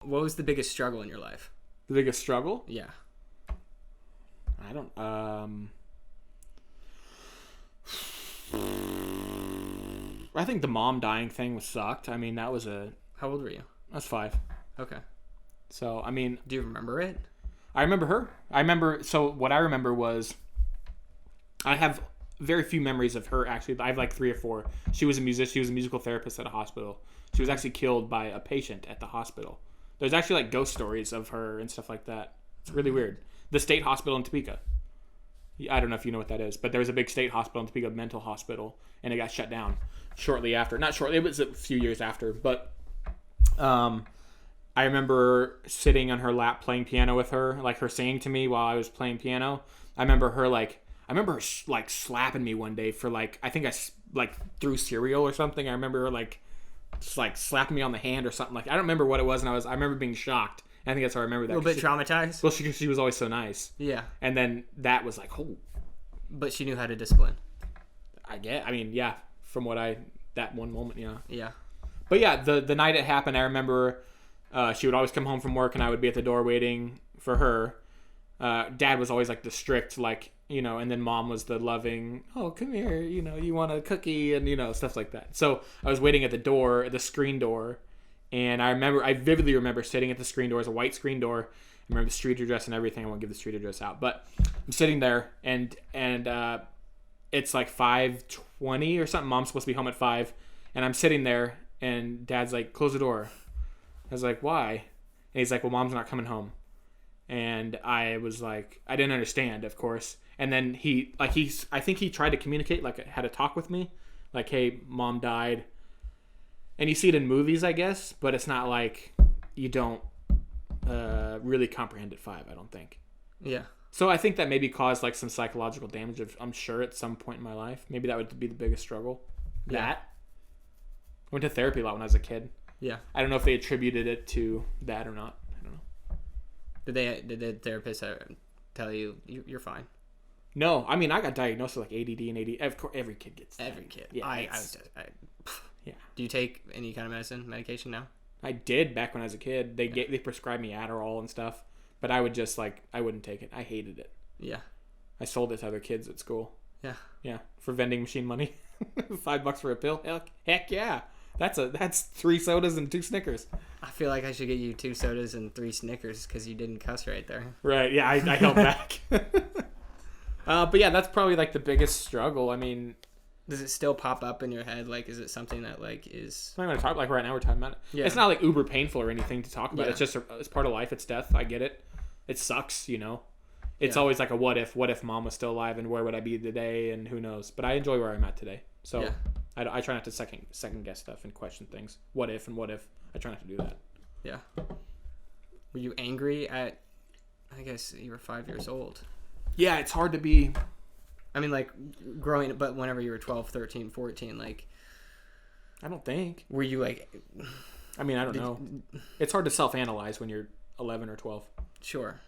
What was the biggest struggle in your life? The biggest struggle? Yeah. I don't. I think the mom dying thing was sucked. I mean, that was How old were you? I was 5. Okay. So I mean, Do you remember it? I remember her. So what I remember was, I have very few memories of her. Actually, I have like 3 or 4. She was a musician. She was a musical therapist at a hospital. She was actually killed by a patient at the hospital. There's actually like ghost stories of her and stuff like that. It's really weird. The state hospital in Topeka. I don't know if you know what that is, but there was a big state hospital in Topeka, mental hospital, and it got shut down shortly after. Not shortly, it was a few years after, but I remember sitting on her lap playing piano with her, like her singing to me while I was playing piano. I remember her slapping me one day for like, I think I like threw cereal or something. I remember her like just like slapping me on the hand or something. Like, I don't remember what it was, and I remember being shocked. I think that's how I remember that. A little bit traumatized? Well, she was always so nice. Yeah. And then that was like, oh. But she knew how to discipline. Yeah, from that one moment, yeah. Yeah. But yeah, the night it happened, I remember she would always come home from work and I would be at the door waiting for her. Dad was always like the strict, like, and then mom was the loving, oh, come here, you want a cookie and, stuff like that. So I was waiting at the screen door. And I vividly remember sitting at the screen door. It was a white screen door. I remember the street address and everything. I won't give the street address out. But I'm sitting there, and it's like 5:20 or something. Mom's supposed to be home at 5. And I'm sitting there, and Dad's like, close the door. I was like, why? And he's like, well, Mom's not coming home. And I was like, I didn't understand, of course. And then I think he tried to communicate, like had a talk with me. Like, hey, Mom died. And you see it in movies, I guess, but it's not like you don't really comprehend at 5, I don't think. Yeah. So I think that maybe caused like some psychological damage, I'm sure, at some point in my life. Maybe that would be the biggest struggle. Yeah. That. I went to therapy a lot when I was a kid. Yeah. I don't know if they attributed it to that or not. I don't know. Did the therapist tell you you're fine? No, I mean, I got diagnosed with like ADD and ADD. Of course, every kid gets that. Every kid. Yeah. Yeah. Do you take any kind of medication now? I did back when I was a kid. They prescribed me Adderall and stuff, but I would just I wouldn't take it. I hated it. Yeah. I sold it to other kids at school. Yeah. Yeah, for vending machine money. $5 for a pill. Heck yeah. That's 3 sodas and 2 Snickers. I feel like I should get you 2 sodas and 3 Snickers because you didn't cuss right there. Right. Yeah, I held back. But yeah, that's probably like the biggest struggle. I mean, does it still pop up in your head? Like, is it something that like is? I'm gonna talk like right now. We're talking about it. Yeah. It's not like uber painful or anything to talk about. Yeah. It's just it's part of life. It's death. I get it. It sucks. It's always like a what if Mom was still alive and where would I be today and who knows. But I enjoy where I'm at today. So yeah. I try not to second guess stuff and question things. What if. I try not to do that. Yeah. Were you angry at? I guess you were 5 years old. Yeah, it's hard to be. I mean, like, growing, but whenever you were 12, 13, 14, like... I don't think. Were you, like... I mean, I don't know. It's hard to self-analyze when you're 11 or 12. Sure.